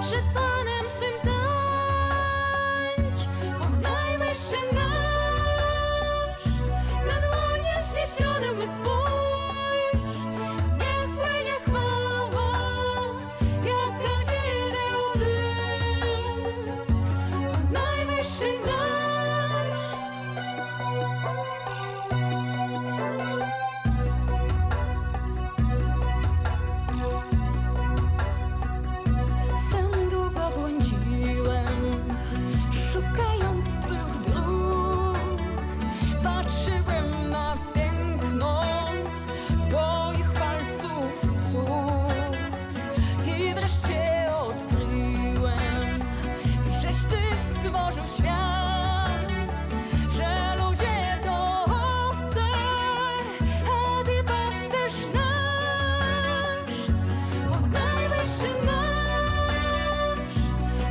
przed Panem swym tańcz. O najwyższy nasz, na dłonie wzniesionym spójrz. Niech płynie chwała, jak kadzideł dym. O najwyższy nasz. Sam długo błądziłem, szukając Twych dróg. Patrzyłem na piękno Twoich palców cud i wreszcie odkryłem, żeś Ty stworzył świat, że ludzie to owce, a Ty pasterz nasz. O najwyższy nasz,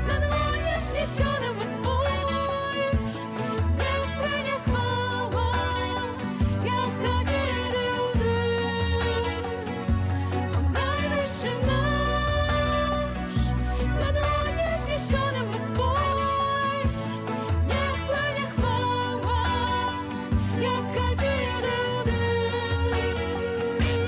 na dłonie wzniesionym spójrz. Niech płynie chwała, jak kadzideł dym. O najwyższy nasz, na dłonie wzniesionym spójrz. Niech płynie chwała, jak kadzideł dym.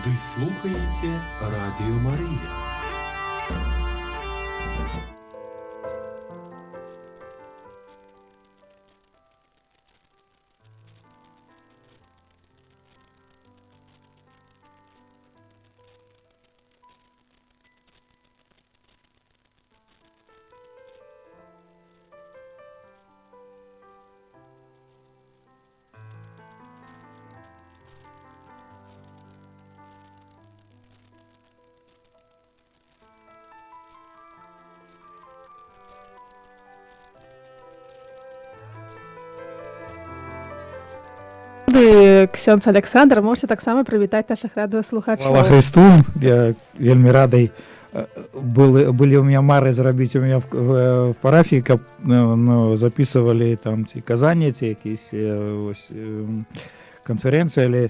Ви слухаєте Радіо Марія. Ksiądz Александр, можете таксама прывітаць нашых радыёслухачоў. Слава Христу! Я вельмі рады. Былі у меня мары зрабіць у меня в парафіі, каб записывалі там ці казанні, ці якісь канферэнцыі, але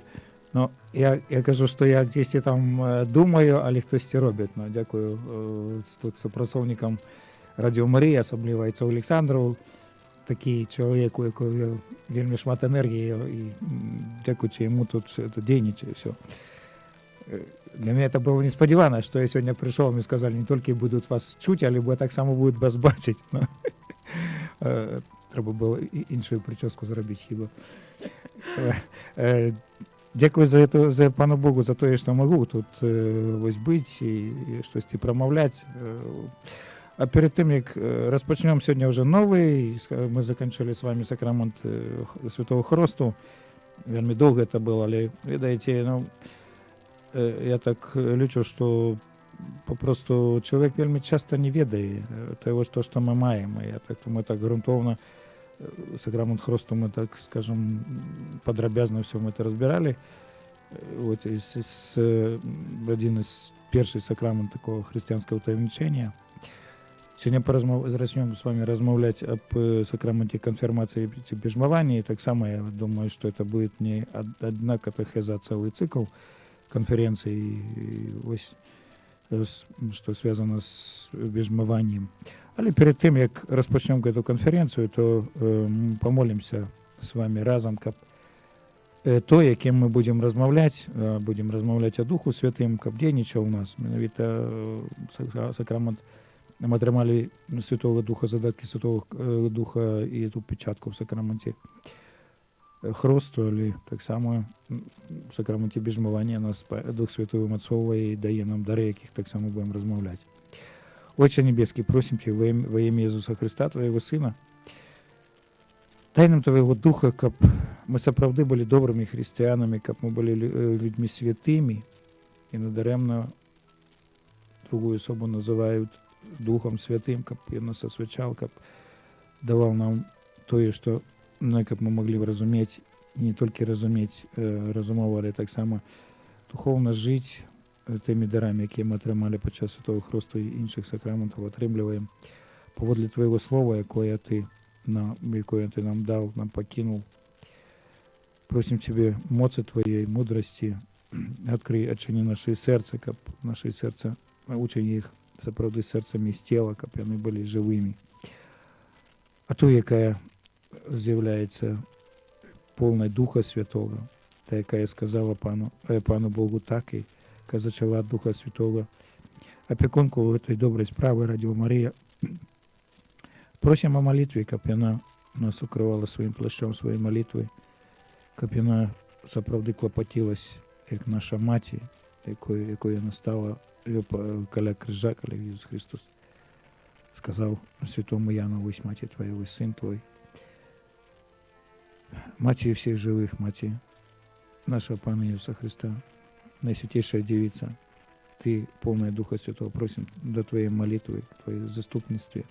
я кажу, што я дзесьці там думаю, але хтосьці робіць. Дзякую тут супрацоўнікам Радіо Марія, асабліва Айцу Александру, такі чалавек, у якого вельмі шмат энергіі, і дзякуючы яму тут дзейнічае ўсё. Для меня это было несподівано, что я сегодня пришел, мне сказали, не только будут вас чуть, але так само будут вас бачить. Треба было іншую прическу зробити хіба. Дякую за Пану Богу за то, что могу тут ось быть и что-то промовлять. А перед тем, как распочнем сегодня уже новый, мы закончили с вами сакрамент Святого Хросту. Вельми долго это было, але, видаете, я так лічу, що попросту чоловік вельми часто не ведає того, що ми маємо. Ми так ґрунтовно сакрамент Хросту, ми так, скажем, подробязно все мы это разбирали. Вот один из первых сакрамент такого христианского утаємничення. Сьогодні начнем с вами размовлять об сакраменте конфирмации и бежмования. И так само я думаю, что это будет не одна катехеза, а целый цикл конференций, что связано с бежмованием. Але перед тим, як розпочнемо цю конференцію, то ми помолимося з вами разом, каб то, яким ми будемо розмовляти о Духу Святим, каб дзейнічаў у нас. Менавіта сакрамент мы атрымалі Святого Духа, задаткі Святого Духа і эту печатку в сакраменті хросту, але таксама в сакраменті біжмування нас Дух Святой умацоўвае і дае нам дары, якіх таксама будем размаўляць. Отче Небескі, просім Тебя во імя Ісуса Христа, Твоего Сына, дай нам Твоего Духа, каб мы сапраўды былі добрымі хрысціянамі, каб мы былі людьми святымі, і надарэмна другую особу называют Духом Святым, каб ён нас освячал, каб давал нам тое, што каб мы могли разумець, і не толькі разумець разумова, але таксама духовна жыць тымі дарамі, якія мы атрымалі падчас Святого Хросту і іншых сакраментаў, атрымліваем паводле Твоего слова, якое Ты нам дал, нам покинул. Просим Тебе моцы Твоей, мудрости, отчини наши сердца, каб наши сердца, учини их сапраўды сердцами з цела, каб яны былі жывымі. А ту, якая з'яўляецца полнай Духа Святого, та, якая сказала Пану Богу так, і яка зачала ад Духа Святого, апекунку гэтай добрай справы Радіо Марія, просім о молитве, каб яна нас укрывала сваім плашчом сваёй молитвы, каб яна сапраўды клапацілась, як наша маці, якой яна стала каля крыжа, каля Ісус Христос сказаў святому Яну: «Вось маці Твоя, вось сын Твой». Маці всіх живих, маці нашего Пана Ісуса Христа, Найсвятейшая Девица, Ты, полная Духа Святого, просим до Твоей молитвы, Твоей заступництве.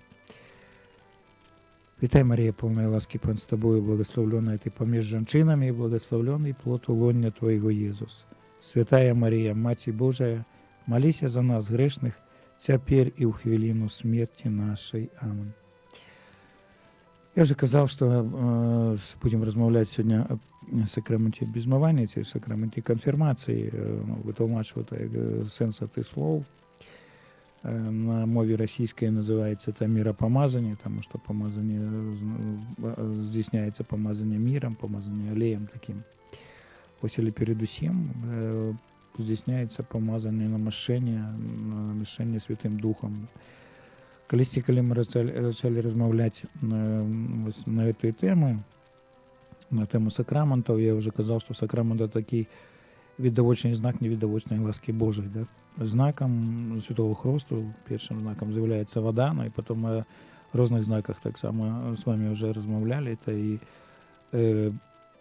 Вітай, Марія, полная ласки, Пан с Тобою, благословленная Ты помеж женщинами, и благословленный плод улоння Твоего, Иисус. Святая Мария, Маті Божия, молися за нас, грешных, теперь и у хвилину смерти нашей. Аминь. Я вже казав, що будемо розмовляти сьогодні о сакраменті бізмування, ці сакраменті конфірмації, витлумачувати сенс цих слов. На мові російській називається це миропомазання, тому що помазання здійсняється помазання миром, помазання олеєм таким. Ось, але передусім здійсняється помазання намашення Святим Духом. Коли ми почали розмовляти на этой темы, на тему сакраментов, я уже казал, что сакрамент — это такий віддавочний знак невіддавочної ласки Божої. Да? Знаком Святого Хресту, першим знаком з'являється вода, ну і потім о різних знаках так само з вами вже розмовляли. Це і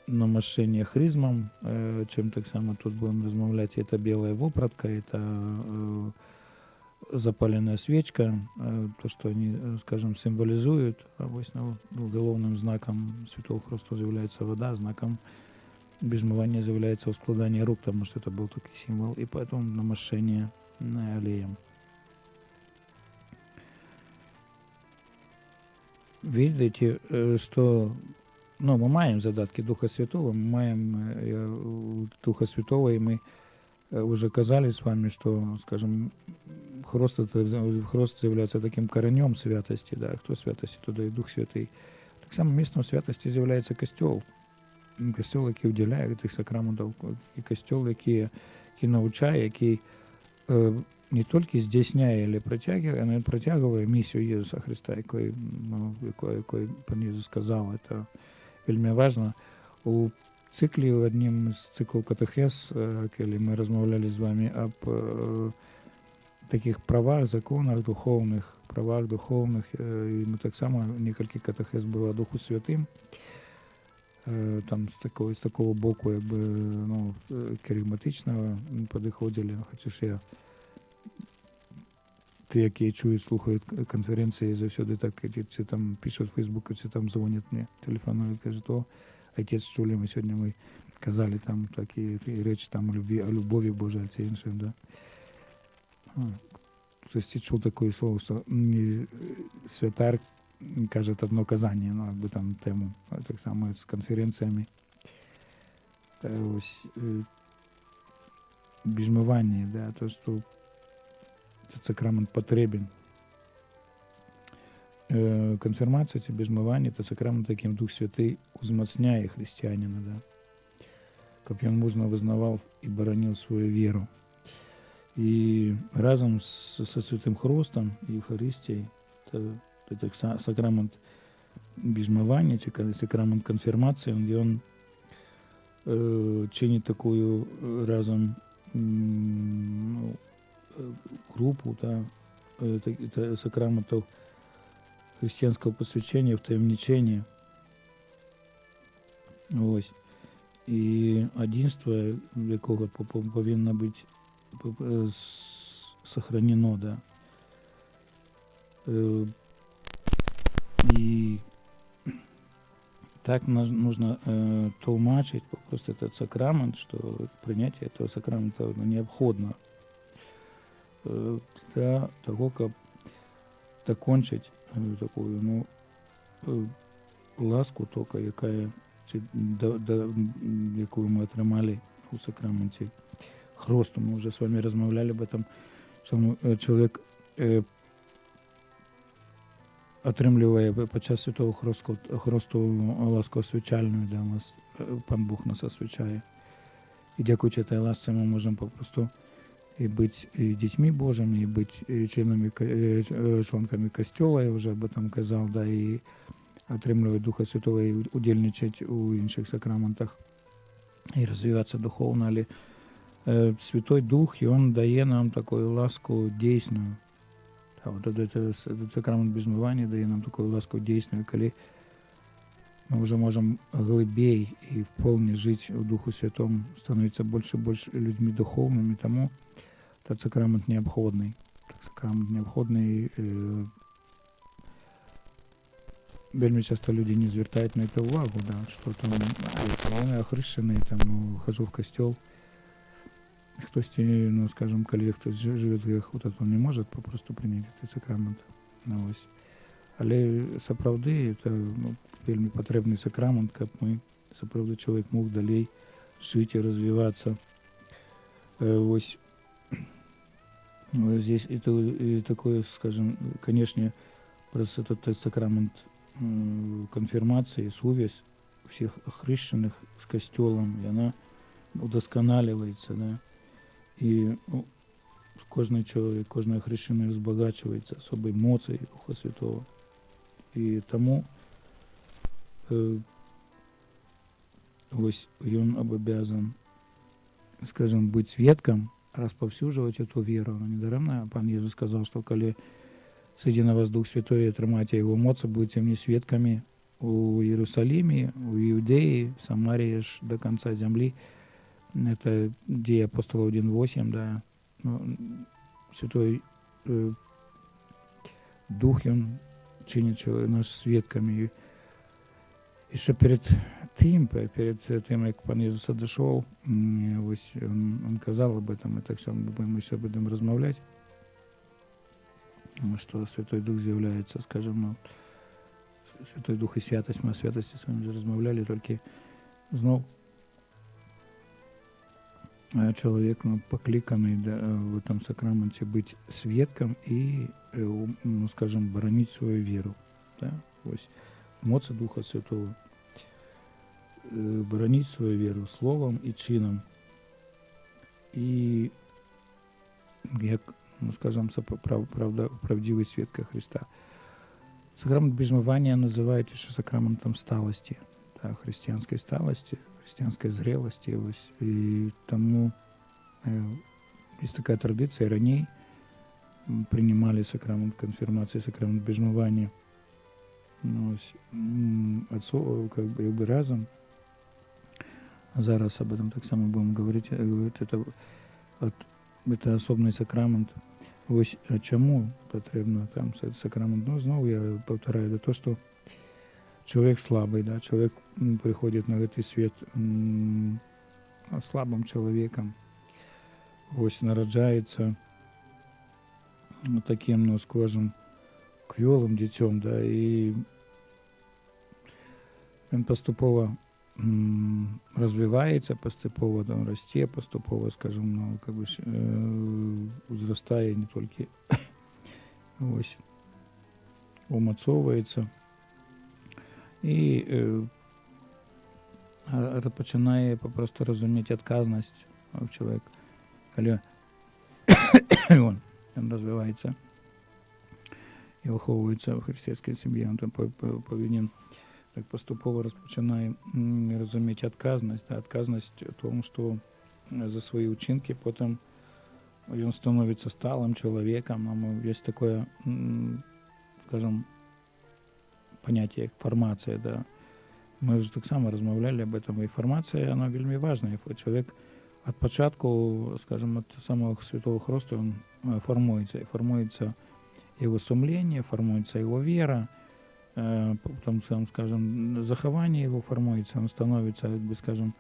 намашення хризмом, чим так само тут будемо розмовляти, це біла вопратка, це запаленная свечка, то, что они, скажем, символизуют. Головным знаком Святого Христа является вода, знаком бежмывания является складание рук, потому что это был такой символ, и поэтому намашение олеем. Видите, что мы маем задатки Духа Святого, мы маем Духа Святого, и мы уже казали с вами, что, скажем, хрост является таким коренем святости, да, кто святости, туда и Дух Святый. Так само местом святости является костел. Костел, який уділяє тих сакраментів, і костел, який навчає, який не тільки здійсняє, але протягує місію Ісуса Христа, якої Пан Ісус сказав. Це вельми важливо. У циклі, одним з циклів катехез, коли ми розмовляли з вами об таких правах, законах духовних, і ми так само, кілька катехез було о Духу Святим, там з такого боку, якби, керигматичного підходили, хоча ті, які чують, слухають конференції, завжди так, ці там пишуть в Фейсбуку, ці там дзвонять мені, телефонують, кажуть: «О, отець, чули, ми сьогодні ми казали там такі речі там о любові Божій, це інше, да». Тобто чув таке слово, що святар каже одно казання, якби там тему, так само з конференціями. Ось біжмування, да, то, що сакрамент потрібен. конфірмацыя ці бяжмаванне это сакрамент, якім Дух Святы узмацняе хрысціяніна, да? Каб ён мужна вызнаваў і бараніў сваю веру. І разам са святым хростам і Евхарыстіяй это сакрамент бяжмавання ці сакрамент канфірмацыі, ён чыніць такую разам групу, да, сакраментаў хрысціянскага пасвячэння, втаемнічэння. Ось. І адзінства, якога павінна быць сохранено, да. И так нужно толмачить просто этот сакрамент, что принятие этого сакрамента необходимо для того, как докончить такую ласку, только якую мы атрымалі у сакраменте хросту. Мы уже с вами размаўлялі об этом, что человек атрымлівае падчас святого хросту ласку освячальную, да, нас Пан Бог нас освячае. І дзякуючы этой ласцы мы можем попросту и быть и детьми Божьими, и быть и членками костёла, я уже об этом казал, да, и атрымліваць Духа Святого и удзельнічаць у іншых сакраментах и развиваться духовно. Але Святой Дух, ён дае нам такую ласку дейсную. А вот этот сакрамент бяжмавання дае нам такую ласку дейсную, калі мы уже можем глыбей и вполне жить в Духу Святом, становиться больше и больше людьми духовными, тому этот сакрамент необходный. Сакрамент необходный. Вельми часто люди не звертают на это увагу, да, что там я охрещенный, там хожу в костел. Хтось, ну, скажем, коли хтось живет в греху, то он не может попросту принять этот сакрамент. Ну, ось. Але сапраўды это вельмі патрэбны сакрамент, каб мы сапраўды чалавек мог далей жыць і развівацца. Вось здесь это и такое, скажем, конечно, праз этот сакрамент конфирмации, сувязь всех охрещенных с костелом, и она удосконаливается, да, и каждый человек, каждый охрещенный разбогачивается особой моцей Духа Святого. И тому ось ён обязан, скажем, быть сведком, распаўсюджваць эту веру. Недарэмна Пан Езус сказал, что коли сойдет на вас Дух Святой и отрымаете его моцы, будете мне сведками у Иерусалиме, у Иудеи, в Самарии аж до конца земли. Это Деяния апостолов 1:8, да. Святой Дух, он чинит нас сведками. И что перед тем, как Пан Езус одошел, он сказал об этом, и так все мы еще будем размовлять, что Святой Дух з'является, скажем, Святой Дух и святость, мы о святости с вами уже размовляли, только знов человек покликанный, да, в этом сакраменте быть свідком и, ну, скажем, боронить свою веру, да, ось моцы Духа Святого, боронить свою веру словом и чином, и як, ну, скажем, правдивый свідка Христа. Сакрамент бяжмавання называют еще сакраментом сталости, да, христианской сталости, христианской зрелости. И тому есть такая традиция, ранее принимали сакрамент конфирмации, сакрамент бяжмавання, ну, отцов, как бы разом. Зараз об этом так само будем говорить. Это особный сакрамент. Ось чому потрібно там сакрамент? Ну, знову я повторяю, до того, що чоловік слабий, да? Чоловік приходить на цей світ слабим чоловіком, ось народжається таким, ну, скажем, квілим дитям, да? І він поступово развивается, поступово там расте, поступово, скажем, ну, как бы узрастая не только ось умацовується і починає попросту розуміти адказність чоловік, коли він розвивається і виховується в християнській сім'ї, він повинен так поступово розпочинає розуміти відказність. Да, відказність в тому, що за свої вчинки потім він становиться сталим чоловіком. Є таке, скажімо, поняття як формація. Да. Ми вже так само розмовляли об этом. І формація, вона вельми важна. Чоловік від початку, скажімо, від самого святого хресту він формується. І формується його сумління, формується його віра, потім, скажімо, заховання його формується, він становиться, якби, скажімо,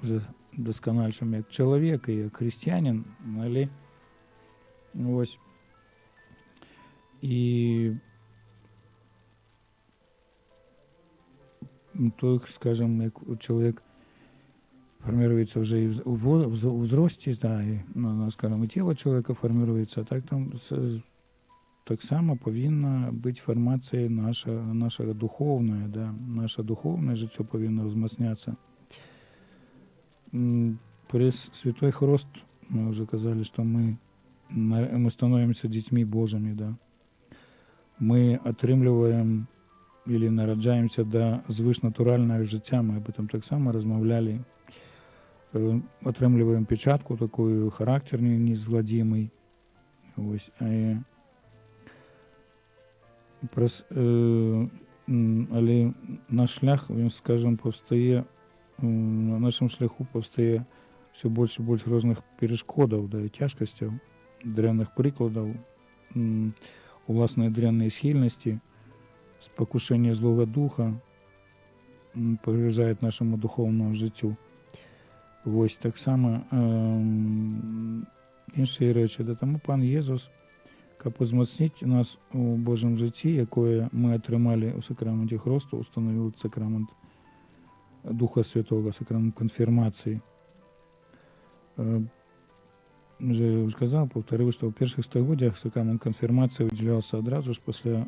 вже доскональшим як чоловік і як християнин, але ось. І то, скажімо, як чоловік формируется уже и в взросте, да, и, скажем, и тело человека формируется, так там так само повинна бути формація наша духовна, да, наше духовне життя повинно розмацняться. Через Святой Хрост мы уже казали, что мы становимся детьми Божьими, да. Мы отрымливаем или нараджаемся до звышнатурального життя, мы об этом так само розмовляли. Отрымливаем печатку такую, характер незгладимый. Ось. Але наш шлях, він, скажімо, повстає, на нашому шляху повстає все більше і більше різних перешкодів, да, і тяжкостей, древних прикладів, у власної древної схильності, спокушення злого духа перешкоджає нашому духовному життю. Ось так само інші речі. Да, тому Пан Єсус, щоб зміцнити нас у Божому житті, яке ми отримали у сакраменті Хресту, установив сакрамент Духа Святого, сакрамент конфірмації. Вже сказав, повторив, що в перших століттях сакрамент конфірмації виділявся одразу ж після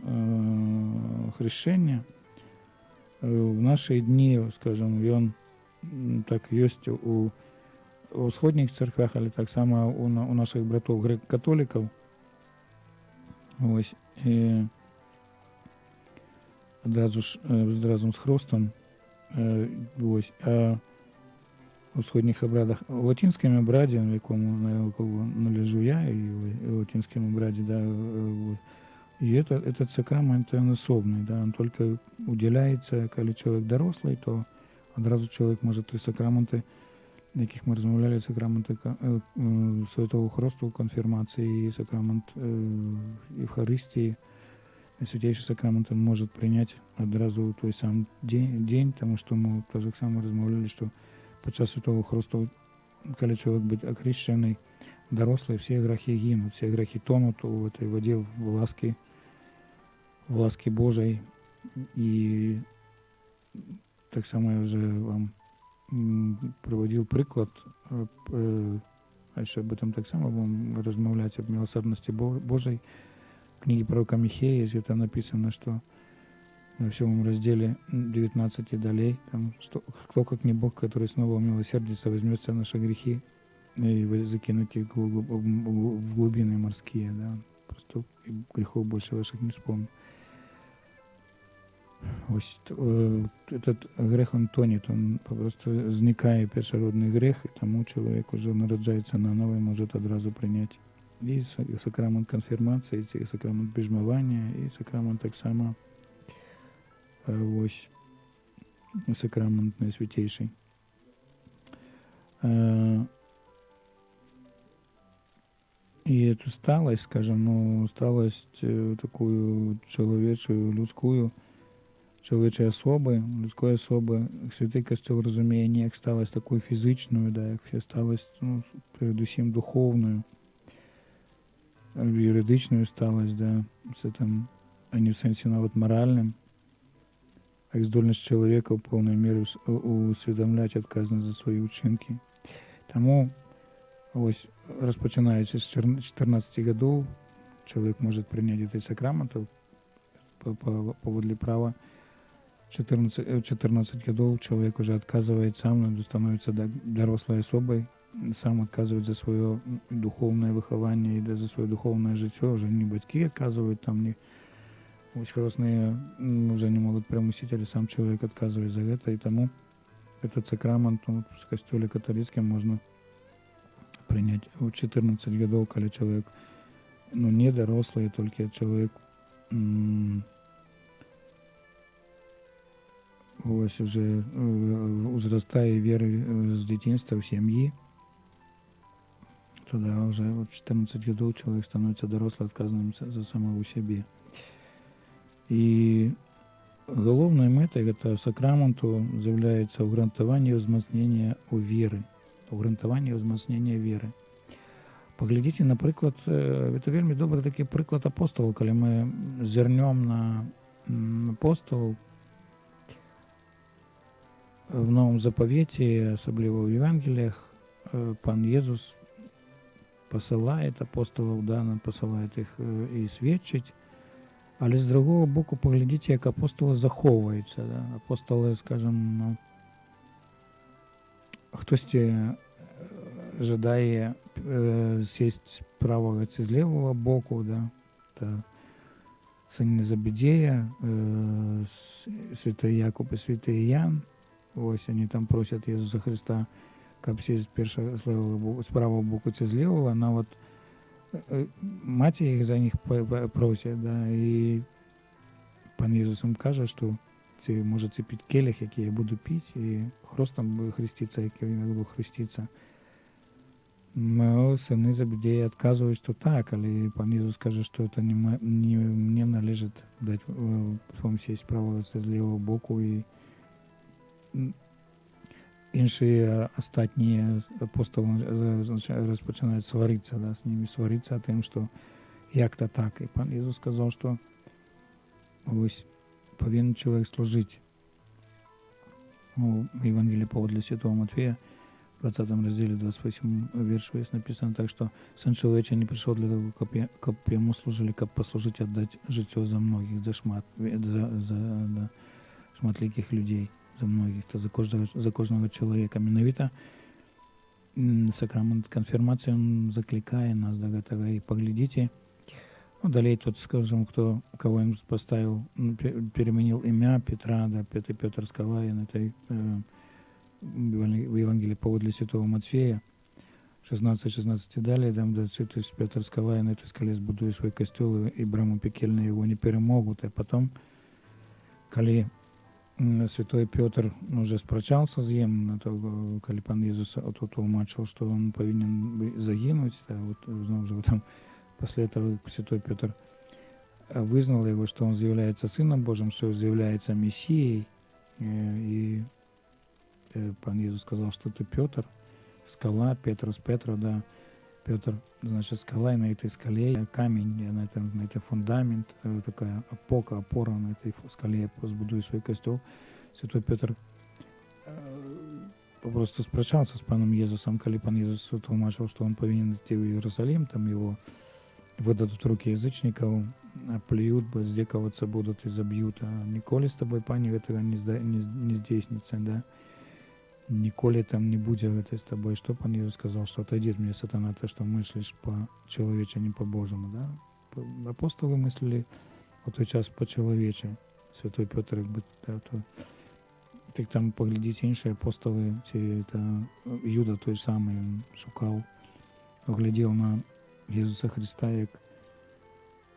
хрещення. В наші дні, скажімо, він так є у сходних церквях, але так само у наших братів греко-католиків. Ось. І одразу ж разом з хрестом. Ось. А у сходних обрядах, у латинському обряді, на якому належу я, і у латинському обряді, да, и этот сакрамент, он особный, да, он только уделяется, коли человек дорослый, то одразу человек может и сакраменты, яких мы размовляли, сакраменты Святого Хресту, конфирмации, и сакрамент Евхаристии, святейший сакрамент он может принять одразу в той самый день, потому что мы тоже само размовляли, что подчас Святого Хресту, коли человек быть окрещенный, дорослый, все грехи гинут, все грехи тонут в этой воде, в ласке Божией. И так само я вже вам приводив приклад, а ще об этом так само будем розмовляти, об милосердности Божией. В книге пророка Михея, где там написано, что на всем разделе 19 долей, там, что, кто как не Бог, который снова милосердится, возьмется наши грехи и закинуть их в глубины морские, да, просто грехов больше ваших не вспомню. Ось этот грех, он тонет, он просто зникає першородний грех, і тому чоловік уже народжається наново і може одразу прийняти і сакрамент конфірмації, і сакрамент біжмування, і сакрамент так само ось сакрамент найсвятейший. И эту сталость, скажем, ну, сталость такую человечую, людскую, чоловічої особи, людської особи, святий Костел розуміє не як сталость такою фізичною, да, як сталость, ну, передусім духовною, юридичною сталость, да, це там, а не в сенсі навіть моральним, а як здольність чоловіка в повній мірі усвідомляти відказність за свої вчинки. Тому, ось, розпочинаючи з 14 років, чоловік може прийняти цей сакрамент, паводле права 14 гадоў чалавек уже адказвае сам, становіцца дарослай асобай, сам адказваць за сваё духоўнае выхаванне і за сваё духоўнае жыццё. Уже не бацькі адказваюць, там не хросныя уже не могуць прымусіць, але сам чалавек адказвае за гэта. І таму этот сакрамент в касцёле каталіцкім можна прыняць у 14 гадоў, калі чалавек не дарослы, толькі чалавек вось уже узрастае веры з дзяцінства ў сям'і, то да, уже 14 гадоў чалавек становіцца дарослым, адказным за самого сябе. І галоўнай мэтай гэтага сакраменту з'яўляецца ўгрунтаванне і ўзмацнення ў веры. Ўгрунтаванне і ўзмацнення веры. Паглядзіце, напрыклад, гэта вельмі добры такі прыклад апосталаў, калі мы зірнём на апосталаў в Новым Запавеце, асабліва ў Евангеліях, пан Езус пасылае апосталаў, пасылае іх і сведчыць. Але з другого боку, паглядзіце, як апосталы захоўваюцца. Апосталы, скажем, хтосьці жадае сесть з правага ці з левого боку, сын Забедея, святой Якуб і святой Ян. Ось они там просят Иисуса Христа, каб сесть з правого боку ці з левого. Нават маці іх за них просять, і пан Ісус ім каже, що ці можете піць келіх, які я буду піць, і хростом буду хреститься, який я буду хреститься. Сыны Забедея адказваюць, што так, але пан Ісус каже, што это не мне належит даць вам сесть правого ці з левого боку, і іншыя астатнія апостолы распачынаюць сварыцца, з ними сварыцца тым, што як-то так. І пан Ісус сказаў, што вось павінен чалавек служыць. У Евангелии паводле святого Матфея, в 20 разделе 28 вершу есть написано так, что Сын Чалавечы не пришел для того, каб ему служили, каб послужить, отдать жыццё за многих, за шматлікіх людей, за многих, то за кожного чалавека. Менавіта сакрамент канфірмацыі он закликае нас до гэтага. І паглядзіце, далей тут, скажем, кого он поставил, переменил имя Петра, Петр Скала, на этой в Евангелии паводле святого Матфея 16 и далее, там да святой Петр Скала, и на этой скале збудуе свой костёл, и брамы пекельные его не перемогут. А потом, калі святой Петр уже спрачался з ім, калі пан Ісус тлумачыў, што он павінен загінуць, зноў жа там после этого святой Петр вызнал его, что он является Сыном Божьим, что он является Мессией. И пан Иисус сказал, что ты Петр, скала, Петрос, Петра, да. Петр, значит, скала, и на этой скале камень, на этой фундамент, такая опора на этой скале, я збудую свой костёл. Святой Петр просто спрачался с паном Иисусом, калі пан Иисус тлумачыў, что он повинен идти в Иерусалим, там его выдадут руки язычников, плюют, здекаваться будут и забьют. А ніколі с тобой, пані, этого не здійснится, да? Ніколі там не будзе гэта с тобой. Что пан Иисус сказал? Что отойди от меня, сатана, ты что мыслишь по-человече, не по-божьему, да? Апостолы мыслили в той час по-человече. Святой Петр, так там поглядите, іншие апостолы, это Юда той самый, он шукал, глядел на Иисуса Христа як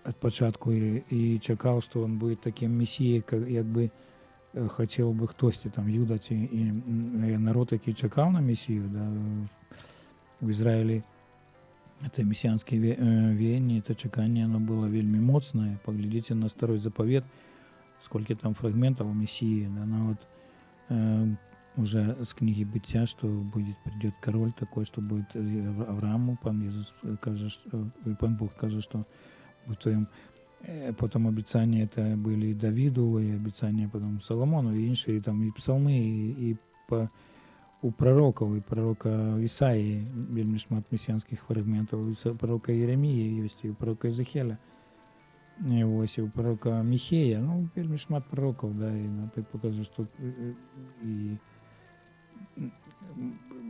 от початку и чекал, что он будет таким мессией, как бы хотел бы хтосьці там Юда и народ, який чекал на мессию, да, в Израиле это мессианское веяние, это чекание, оно было вельми моцное. Поглядите на Старый Заповет, сколько там фрагментов о Мессии, да, на уже с книги Бытия, что придет король такой, что будет Аврааму, пан Иисус каже, пан Бог каже, что будет твоим. Потом обещания это были и Давиду, и обещания потом Соломону, и іншие там и псалмы, и у пророков, и пророка Исаии вельми шмат мессианских фрагментов, и пророка Иеремии есть, и у пророка Езекиеля. Вось, і у пророка Міхея, ну, вельмі шмат пророкаў, да, і тут паказвае, што і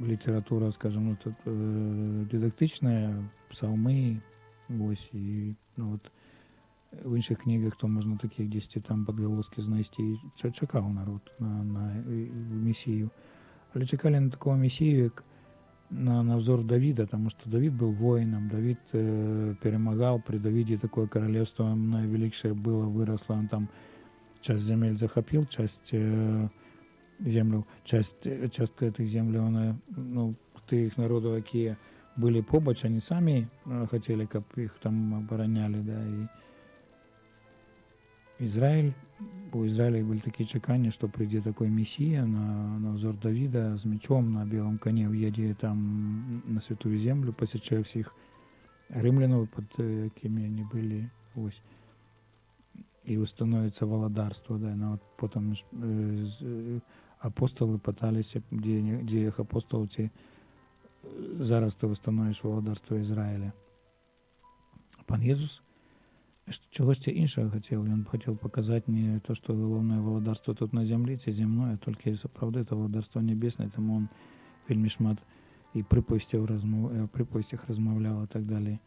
літаратура, скажем, ну, тут дыдактычная, псалмы, вось, і ну, от, в іншых кнігах то можна такі дзесьці там падгалоскі знайсці. Чакаў народ на Месію. Але чакалі на такого Месію, як на взор Давида, потому что Давид был воином, Давид перемагал, при Давиде такое королевство наивеличшее было, выросло, он там часть земель захопил, часть землю, частка этих земель, он, ну, тых народов, какие были побач, они сами хотели, как их там обороняли, да, и Израиль, у Израиля были такие чекания, что придет такой Мессия на взор Давида с мечом на белом коне, уедет там на святую землю, посещая всех римлянов, под кем они были, ось, и установится володарство, да, но вот потом апостолы пытались, где их апостолы, те, зараз ты установишь володарство Израиля. Пан Єсус чогось іншого хотів. Він хотів показати не то, що головне володарство тут на землі, це земне, а тільки справді це володарство небесне, тому він вельми шмат і приповістях розмовляв і так далі.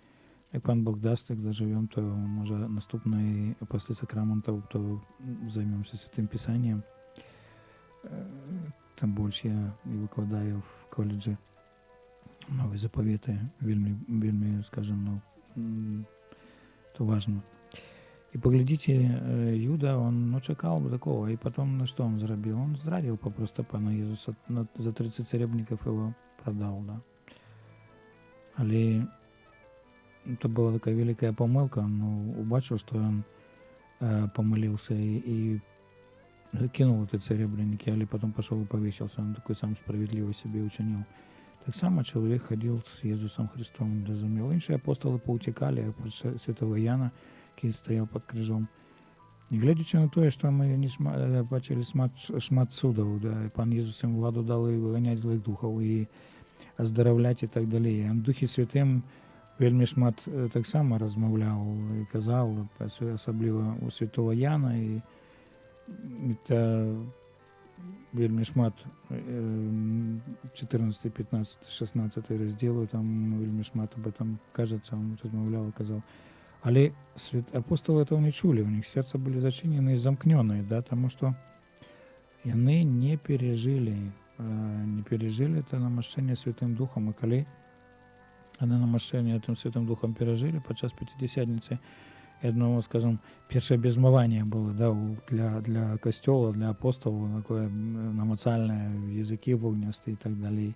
Як пан Бог дасть, як доживемо, то може наступний після сакраментів, то займемося Святим Писанням. Там більше я і викладаю в коледжі нові заповіти, вельми, скажімо, ну, то важно. И поглядите, Юда, он, ну, чекал такого, и потом, ну, что он зробил? Он зрадил попросту пана Єсуса, за 30 серебряников его продал, да. Але это была такая великая помылка, он убачил, что он помылился и кинул эти серебряники, але потом пошел и повесился, он такой сам справедливо себе учинил. Так само человек ходил с Иисусом Христом, разумел. Інші апостоли поутікали, а святого Яна, який стояв під крижом. І глядячи на те, що ми не бачили шмат судов, да, пан Ісус їм владу дали виганяти злих духов і оздоровляти і так далі. А в Духі Святим вельми шмат так само розмовляв і казав, особливо у святого Яна, і це вельми шмат 14, 15, 16 розділу, там вельми шмат об этом кажется, он розмовляв і казав. Але апостоли этого не чули, у них сердца были зачинены и замкненные, да, потому что они не пережили это намощение Святым Духом, и коли они намощение этим Святым Духом пережили подчас Пятидесятницы, я думаю, скажем, першее безмывание было, да, для костела, для апостолов, такое намацальное, языки вогнистые и так далее.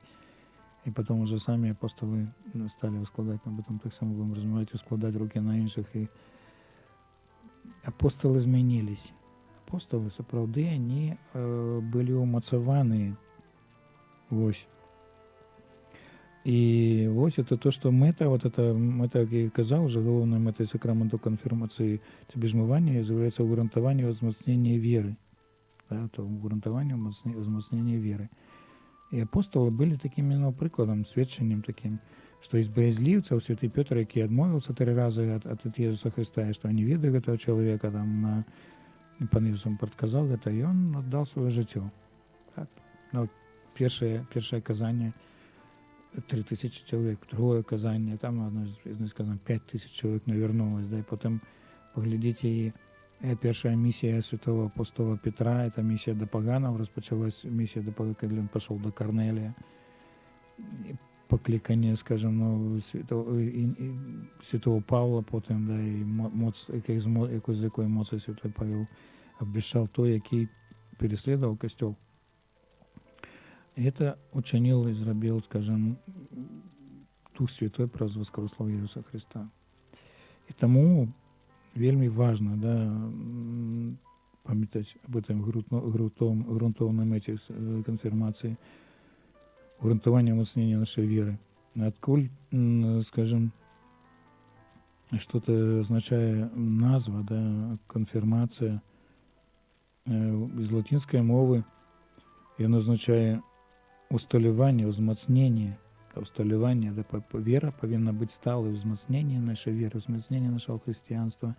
И потом уже сами апостолы стали складать, об этом так само будем размовлять, складать руки на інших. И апостолы змінились. Апостолы, сапраўды, они были умацаваны. Вось. И вот это то, что мета, как я казал, уже головной метой сакраменту конфирмации безмывания является угрунтование возмоцнения веры. Да, то угрунтование возмоцнения веры. И апостолы были таким именно прикладом, свідченням таким, что из боязливцев святый Петр, який отмовился 3 раза от Иисуса Христа, и что они видели этого человека, там, пан Иисус подказал это, и он отдал свое житие. Так. Ну, первое казание 3000 человек, другое казание, там одно из сказано 5000 человек навернулось, да, и потом поглядите, и первая миссия святого апостола Петра, это миссия до поганов, распочалась миссия до поганов, когда он пошел до Корнелия, и покликание, скажем, ну, святого Павла потом, да, и з якої моці святой Павел обвіщав той, який переслідував костел. И это учинил и зробил, скажем, Дух Святой провозгласил Иисуса Христа. И тому вельми важно, да, пам'ятати об этом грунтовном этих конфирмации, грунтование умоцнения нашей веры. Откуль, скажем, что-то означает назва, да, конфирмация из латинской мовы, и оно означает усталювання, узмацнення. Усталювання, де віра повинна бути сталою, узмацнення нашої віри, узмацнення нашого християнства.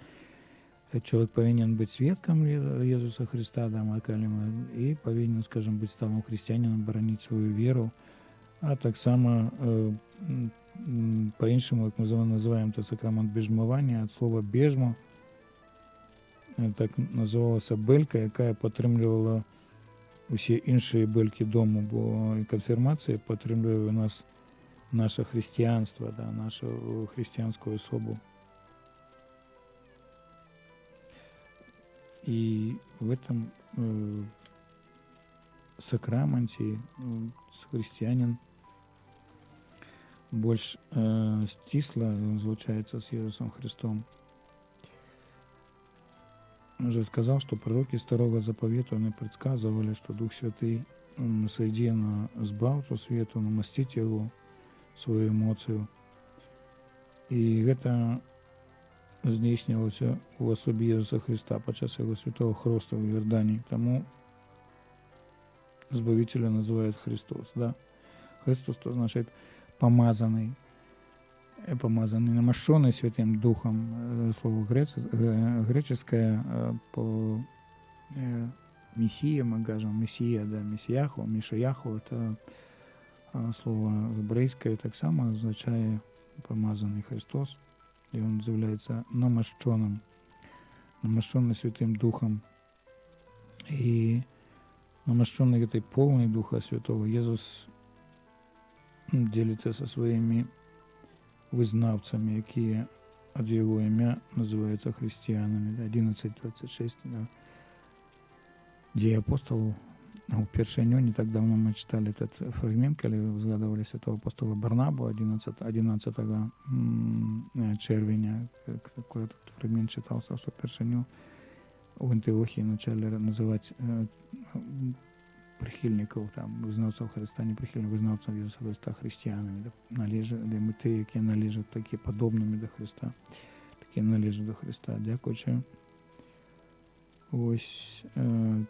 Чоловік повинен бути свідком Ісуса Христа, да, ми кажемо, і повинен, скажімо, бути сталим християнином, боронити свою віру, а так само по-іншому, як ми називаємо то сакрамент біжмування, від слова біжмо, так називалася белька, яка підтримувала усі інші бельки дому, бо конфірмація підтримує у нас наше християнство, да, нашу християнську особу. И в этом сакраменте христианин больше стисло разлучается с Иисусом Христом. Он же сказал, что пророки Старого Заповета они предсказывали, что Дух Святый сойди на збавцу свету, намастить его, свою эмоцию. И это здійснилося у особі Ісуса Христа під час Його святого хресту в Йордані. Тому Збавителя називають Христос. Да? Христос, то значить помазаний, намощений Святим Духом. Слово греческое по Мессия, мы кажем, Мессия, да, Месіяху, Мішаяху, це слово гебрейське, так само означає помазаний Христос. И он является намощенным Святым Духом. И намощенный этой полной Духа Святого Иисус делится со своими визнавцами, які от Його ім'я називаються християнами. 11:26, да. Дії апостолів. У Першеню не так давно мы читали этот фрагмент, когда взгадывали святого апостола Барнабу 11 червня, когда этот фрагмент читался, что Першеню в Антиохии начали называть прихильников, там, визнавців Христа, не прихильників, визнавців Ісуса Христа християнами, да, ми ті, які належать такі подобними до Христа, такі належать до Христа. Дякуючи ось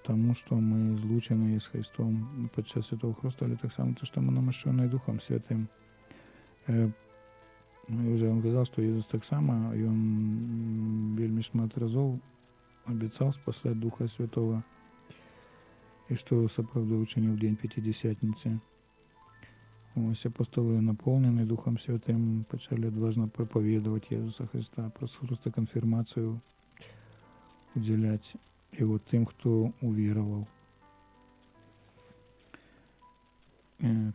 тому, що ми злучені з Христом під час Святого Хресту, але так само, що ми намощені Духом Святим. Я вже вам казав, що Ісус так само, Він вельми шмат разів обіцяв спасати Духа Святого, і що справді учинив в День П'ятидесятниці. Ось апостоли, наповнені Духом Святим, почали відважно проповідувати Ісуса Христа, просто конфірмацію уділяти Его тим, хто увірував.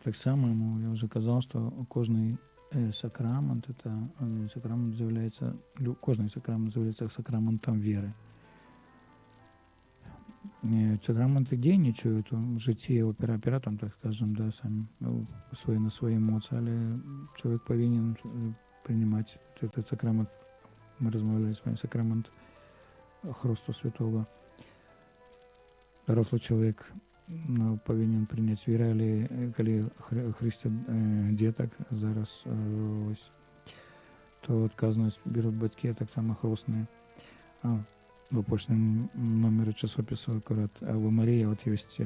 Так само, я вже казав, що кожний сакрамент, кожний сакрамент з'являється сакраментом віри. Сакраменти дійничають в житті оператором, так скажем, да, самі на свої емоції, але чоловік повинен приймати цей сакрамент, ми розмовляли з вами, сакрамент Хресту Святого. Дорослий чоловік повинен прийняти віру, але коли хрестять діток зараз ось, то відказність беруть батьки, так само хрестні. В опошнім номері часопису акурат Ава Марія, от є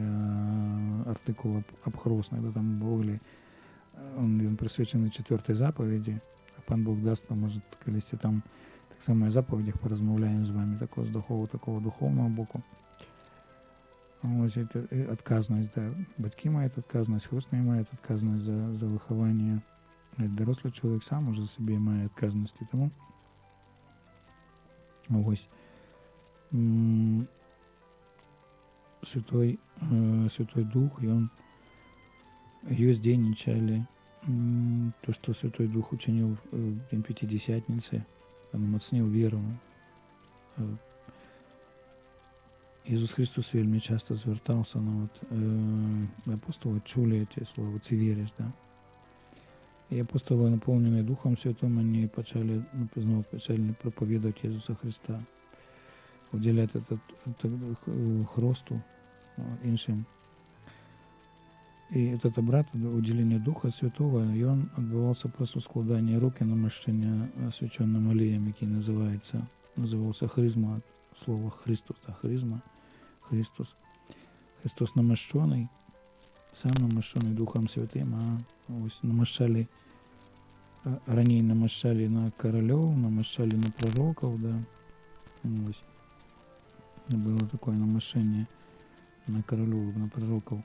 артикул об хрестних, да, там в Оглі, він присвячений 4-й заповіді, а пан Бог дасть, то може колись там так само і заповідях порозмовляємо з вами також такого духовного боку. Ось відказність, да, батьки мають відказність, хрестні мають відказність за виховання, дорослий чоловік сам уже собі має відказність, тому ось Святой Дух, и Он ее здійснювали, то, что Святой Дух учинил в День Пятидесятницы, Он умоцнил веру. Ісус Христос вельми часто звертався на апостоли, чули ці слова, «Ти віриш», да? І апостоли, наповнені Духом Святим, вони почали проповідувати Ісуса Христа, уділяти хресту іншим. І этот обряд уділення Духа Святого, і він відбувався просто складання рук і намащення освяченим олієм, який називався хризма, слово Христос, да, хризма, Христос. Христос намащений, сам намащений Духом Святим, а ось намащали, раніше намащали на королів, намащали на пророків, да, ось. было такое намашение на королю, на пророков.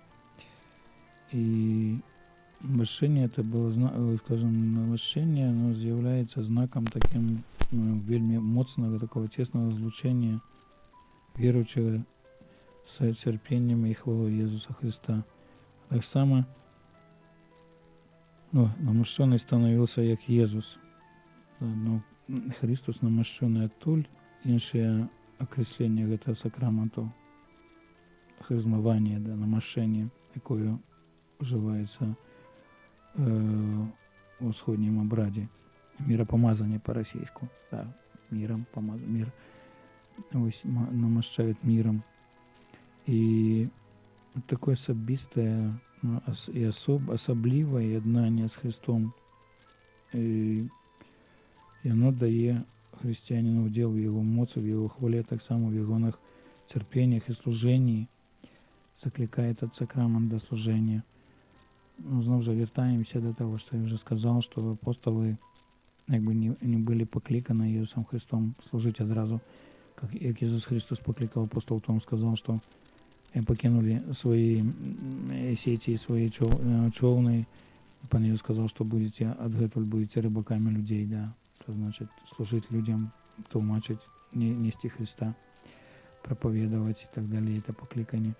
И намашение это было, скажем, намашение, оно з'являється знаком таким вельми моцного такого тесного злучения верующего с терпением и хвалой Иисуса Христа. Так само намощений становився як Єсус. Христос намощений оттуль, інші окреслення этого сакраменту, хризмування, намощення, якою вживається у сходнім обраді. Миропомазание по-російську. Да, миром помазать. Мир ось намощають миром. І таке особисте і особливе єднання з Христом. І воно дає християнину уділ в його моці, в його хвалі, так само в його терпіннях і служенні. Закликає этот сакрамент до служення. Знову ж вертаємося до того, що я вже сказав, що апостоли якби не були покликані Ісусом Христом служити одразу, як Ісус Христос покликав апостолів, то Він сказав, що покинули свої сети, свої човни. Пан Ісус сказав, що будете будете рибаками людей, да. То значить служити людям, толмачити, нести Христа, проповідувати і так далі, це покликання.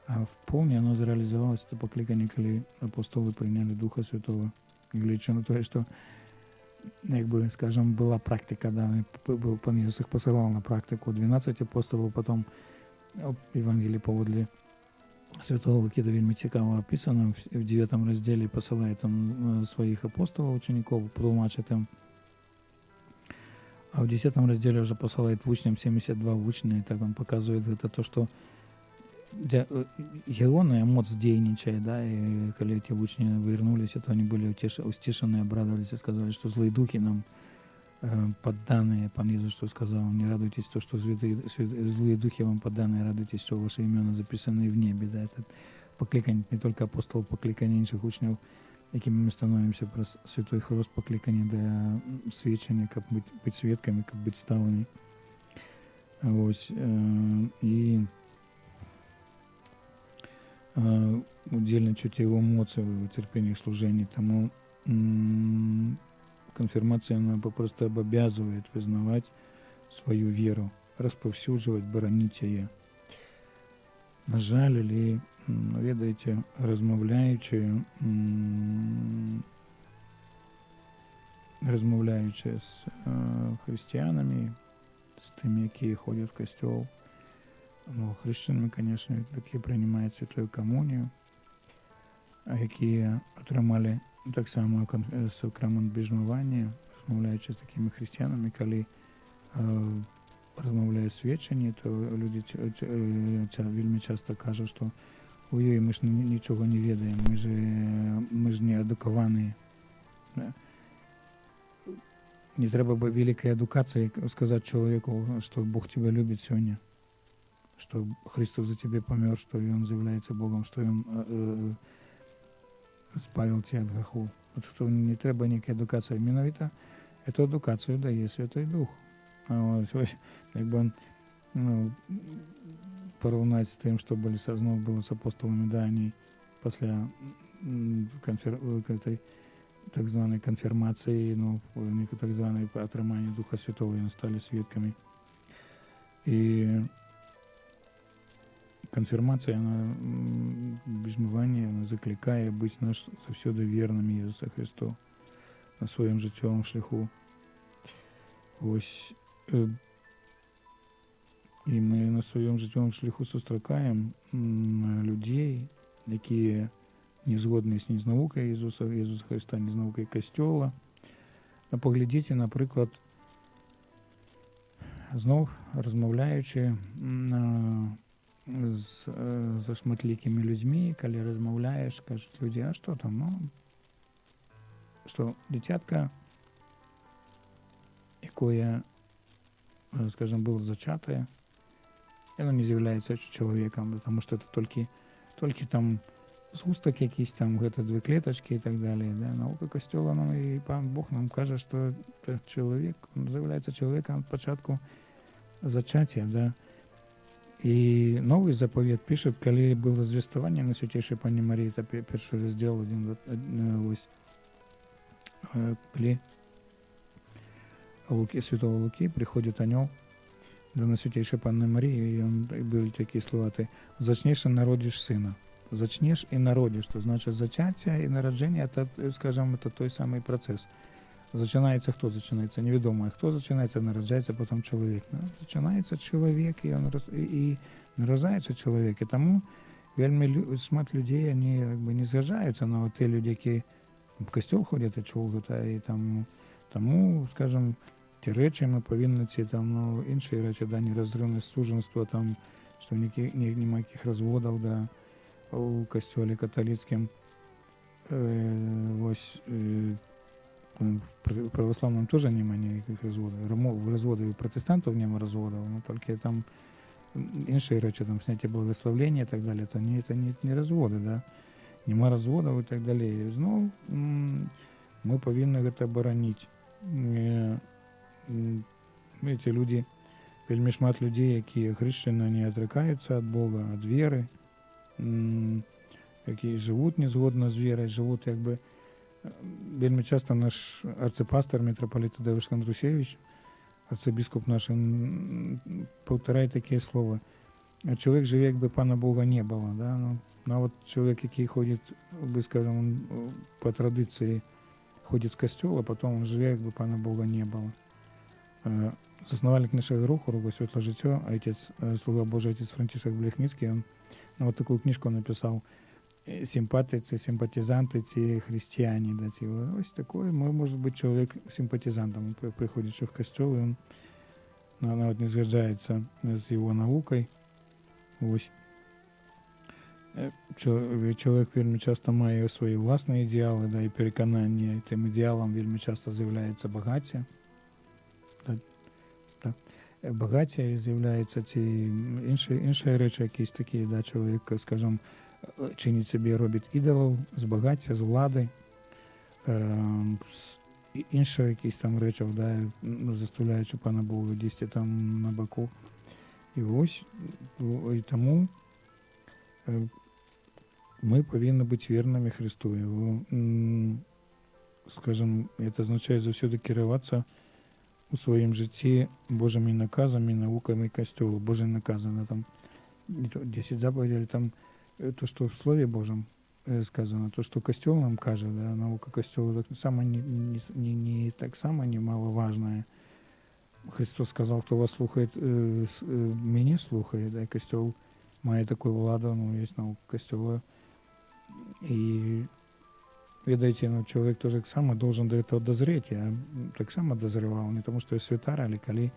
А вповні воно зреалізувалося, це покликання, коли апостоли прийняли Духа Святого. Глядячи на те, що якби, скажем, була практика, да, Пан Ісус їх посилав на практику 12 апостолів, потім в Євангелії поводле Святого Луки, це вельми цікаво описано, в 9 розділі посилає там своїх апостолів, учеників, тлумачить їм, а в 10 розділі вже посилає учням 72 учні, і так він показує то, що Геона моц дейничает, да, и когда эти учни вернулись, то они были утешены, обрадовались и сказали, что злые духи нам подданные, Пан Иисус что сказал, не радуйтесь то, что злые духи вам подданные, радуйтесь, что ваши имена записаны в небе, да, это покликание не только апостолов, покликание інших учнів, якими ми становимся про святой хрост, покликание до свідчення, как быть свідками, как быть сталими. Ось, и удельничать его эмоции в терпении служения. Тому конфирмация, она попросту обязывает признавать свою веру, розповсюджувати, боронити її. На жаль, или, ведаєте, розмовляючи з християнами, з тими, які ходять в костьол, ну, християнами, конечно, які приймають святую комунію, а які отримали так само сакрамент біжмування, розмовляючи з такими християнами, коли розмовляють свідчення, то люди вельми часто кажуть, що ой, ми ж нічого не ведаємо, ми ж не едуковані. Не треба великої едукації сказати чоловіку, що Бог тебе любить сьогодні, что Христос за тебя помер, что и Он является Богом, что Он спавил тебя от грехов. Вот не треба ніякої едукації. Міновито эту едукацію дає Святой Дух. Ось, якби порівняти з тим, що було з апостолами, да, они після так званої конфірмації, ну, так званої отримання Духа Святого, вони стали свідками. І конфирмация, она безмывание, она закликає бути нас завсюди вірним Ісусу Христу на своєму життєвому шляху. Ось, і ми на своєму життєвому шляху зустрічаємо людей, які не згодні з наукою Ісуса Христа, не з наукою Костьола. А поглядіть, наприклад, знов розмовляючи з шматлікими людьми, коли розмовляєш, кажуть люди, а що там, ну, що дитятка, якое, скажем, було зачате, воно не з'являється чоловіком, тому що це тільки там згусток якийсь, там где-то 2 клеточки і так далі. Да? Наука Костьола нам і Пан Бог нам каже, що чоловік, він з'являється чоловіком від початку зачаття, да? І новий заповіт пише, коли було звістування на Святейшей Пані Марії, це перший розділ, ось, коли Святого Луки приходить анёл до Святейшей Панны Марии, и он были такие слова: ты зачнешь и народишь сына. Зачнешь и народишь, что значит зачатие и народжение, это, скажем, это той самый процесс. Зачинається хто зачинається? Невідомо. А хто зачинається, народжається потім чоловік. Ну, зачинається чоловік, і народжається чоловік. І тому вельми шмат людей, вони якби не згажаються на ті люди, які в костюл ходять і чують, і тому, скажімо, ті речі ми повинні, ці там, ну, інші речі, да, нерозривне суженство, там, що ніяких розводів, да, у костюлі католицькому, ось, в православном тоже нема ніяких розводів. Розводів у протестантів нема розводів, ну, тільки там інші речі, там, зняття благословення і так далі, то це не розводи, да? Нема розводів і так далі. І знову ми повинні це боронити. Ці люди, вельми шмат людей, які хрещені, не відрікаються від Бога, від віри, які живуть незгодно з вірою, живуть якби. Вельми часто наш арципастор, митрополит Тадеуш Кондрусевич, арцибіскуп наш, повторяє такі слова. Чоловік живе, якби Пана Бога не було. Да? Ну, от чоловік, який ходить, скажімо, по традиції, ходить в костюл, а потім живе, якби Пана Бога не було. Засновальник нашого руху «Руку Світле життя», отець, слуга Божий, отець Франтишек Блехницький, он вот такую книжку написал «Симпатиці, симпатизанти, ці християне». Да, ці, ось такой, може бути чоловік симпатизантом, приходить в костюл, і він навіть не згаджається з його наукою. Ось. Чоловік вельми часто має свої власні ідеали, да, і переконання, і тим ідеалом вельми часто з'являється багаття. Багаття і з'являються ці інші речі, якісь такі, да, чоловік, скажімо, чинить собі, робить ідолів з багаття, з влади, з інших якісь там речів, да, заставляючи Пана Бога дійсно там на боку. І ось, і тому ми повинні бути вірними Христу. Його, скажімо, це означає завжди керуватися у своєму житті Божими наказами, науками Костюлу. Божі накази, там 10 заповідей, там то, что в Слове Божьем сказано, то, что Костюл нам каже, да, наука Костюла так само не так само немаловажная. Христос сказав, хто вас слухає, мене слухає, да, Костюл має таку владу, ну, є наука Костюла. І, видите, ну, чоловік теж так само должен до этого дозреть. Я так само дозревал, не тому, що я святар, але коли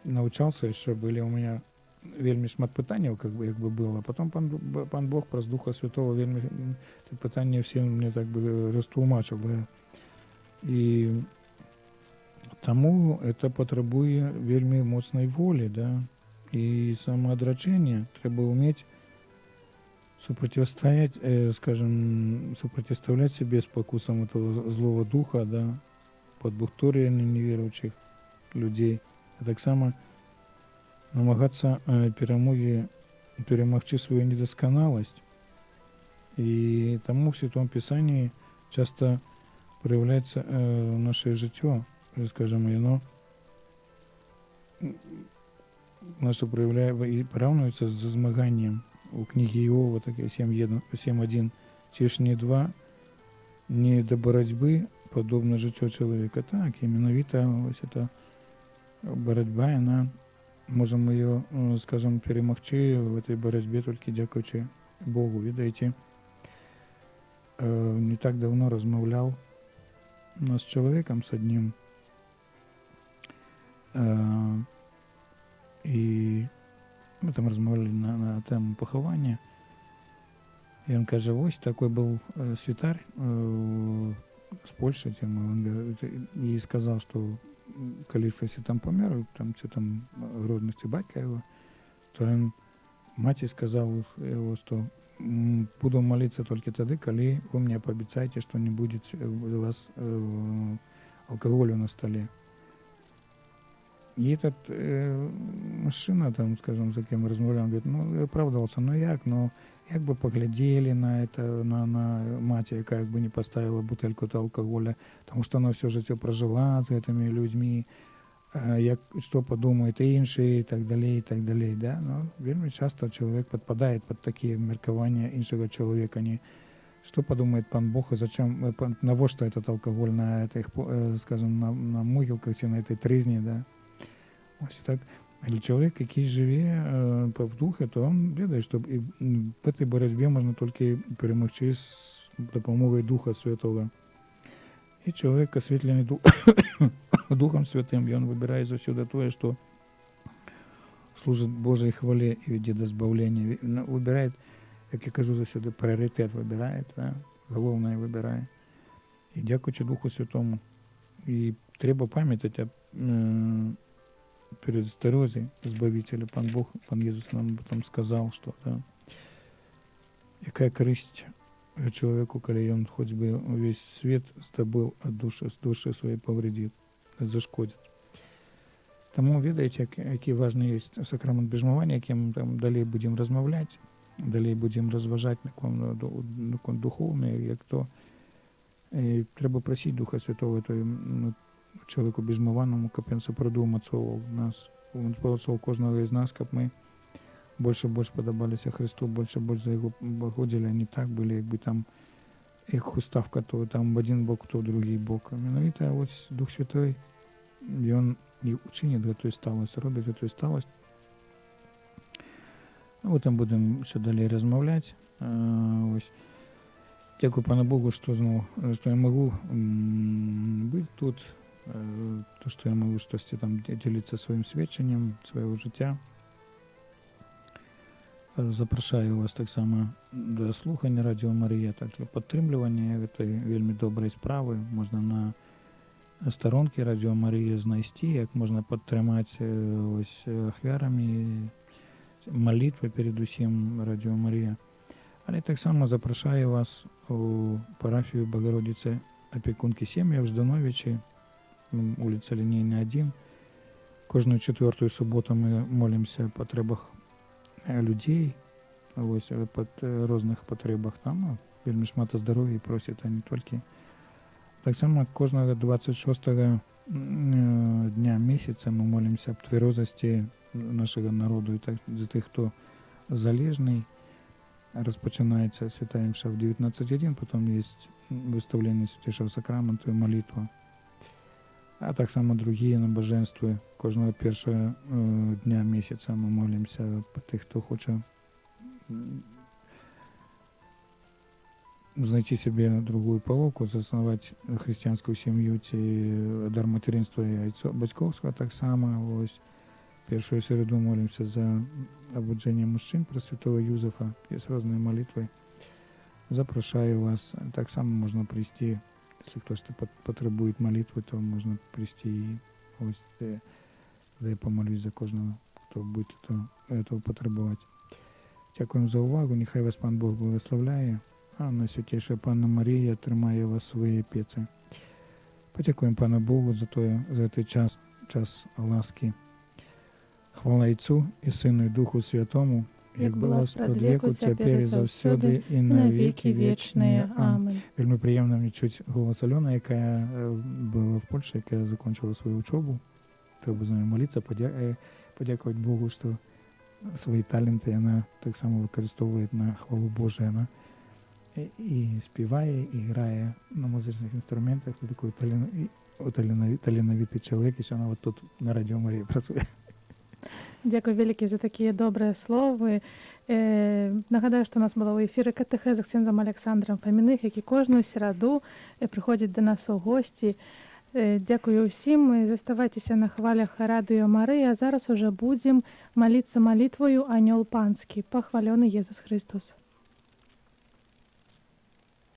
навчався, що були у мене вельми шмат питань, якби було, а потім пан Бог праз Духа Святого вельми питання всі мені так би розтлумачив. Да? І тому це потребує вельми моцної волі, да? І самоодречення. Треба вміти супротивставлять себе спокусам этого злого духа, да? Подбухторення невіруючих людей. А так само намагатися перемогти свою недосконалость. І тому в Святому Писанні часто проявляється наше життя, скажімо, воно наше проявляє і порівнюється з змаганням у книгі Іова, таке 7.1. Ці ж не два, не до боротьби, подобно життю чоловіка. Так, іменно ось ця боротьба, вона можемо її, скажімо, перемогти в цій боротьбі тільки дякуючи Богу. Видите, не так давно розмовляв з чоловіком, з одним, і ми там розмовляли на тему поховання. І він каже, ось такий був святар з Польщі, і сказав, що коли якщо там помер, там, це там родності батька його, то він маті сказав його, що буду молитися тільки тоді, коли ви мені пообіцяєте, що не буде у вас алкоголю на столі. И этот мужчина, там, скажем, за кем мы размовляем, говорит, ну, и оправдывался, ну як, ну, як бы поглядели на это, на мать, яка як бы не поставила бутыльку алкоголя, потому что она все життя прожила з этими людьми, як, что подумают іншие, и так далее, да, но вельми часто человек подпадает под такие меркования іншого человека, не что подумает пан Бог, и зачем, навошта этот алкоголь на этих, скажем, на могилках, чи на этой тризні, да. Ось так. Але чоловік, який живе в духі, то він ведає, що і в цій боротьбі можна тільки перемогти з допомогою Духа Святого. І чоловік, освітлений Духом Святим, він вибирає завсюди те, що служить Божій хвалі і веде до збавлення. Вибирає, як я кажу завсюди, пріоритет вибирає, да? Головне вибирає. І дякуючи Духу Святому. І треба пам'ятати перед стерозой Збавителя, пан Бог, пан Ісус нам потом сказав, що да, яка користь чоловіку, коли він хоч би весь світ здобув, а душі своєї повредить, зашкодить. Тому ведаєте, який важний є сакрамент біжмування, яким ми там далі будемо розмовляти, далі будемо розважати на духовне, як то. І треба просити Духа Святого, то чоловіку біжмованому, щоб він супроводжував нас, він супроводжував кожного із нас, щоб ми більше подобалися Христу, більше за його виходили, а не так були, якби там їх уставка, то там в один бок, то в другий бок. Менавіта ось Дух Святой, він і учинить гэтую сталость, робить гэтую сталость. А там будемо ще далі розмовляти. Ось. Дякую пану Богу, що я можу бути тут, то, що я можу щось там ділитися своїм свідченням, свого життя. Запрошую вас так само до слухання Радіо Марія, так для підтримування цієї вельми доброї справи. Можна на сторонці Радіо Марія знайти, як можна підтримати ось ахвярами, молитви перед усім Радіо Марія. Але так само запрошую вас у парафію Богородиці Опікунки Сім'ї в Ждановичі, вулиця Лінійна, 1. Кожну четверту суботу ми молимося о потребах людей, ось по різних потребах там, вельми шмат здоров'я просять, а не тільки. Так само кожного 26-го дня місяця ми молимося об тверезості нашого народу, і так за тих, хто залежний. Розпочинається свята мша в 19:1, потім є виставлення Святейшого Сакраменту і молитва. А так само другі набоженства. Кожного першого дня місяця ми молимося по тих, хто хоче знайти собі другу половку, заснувати християнську сім'ю, дар материнства і батьківства так само. Ось першу середу молимося за обудження мужчин про святого Юзефа. Є різні молитви. Запрошую вас. Так само можна прийти, якщо хтось потребує молитви, то можна прийти і ось де я помолюсь за кожного, хто буде цього потребувати. Дякуємо за увагу. Нехай вас пан Бог благословляє. А Найсвятіша Панна Марія тримає вас в своїй опіці. Подякуємо пану Богу за цей час ласки. Хвала Отцу і Сину і Духу Святому, як була спод веку, тепер і завсюди, і на віки вічні. Амінь. Вельми приємно мені чути голос Альони, яка була в Польщі, яка закінчила свою учебу. Треба з нею молитися, подякувати Богу, що свої таленти вона так само використовує на хвалу Божию. Вона і співає, і грає на музичних інструментах. Це такий талановитий чоловік, і що вона от тут на Радіо Марії працює. Дякую велике за такі добрі слова. Нагадаю, що у нас була у ефірі катехеза з ксензом Олександром Фоміних, який кожну середу приходить до нас у гості. Дякую усім. Заставайтеся на хвалях Радіо Марія. А зараз уже будемо молитися молитвою «Аньол Панський». Похвалений Єсус Христос.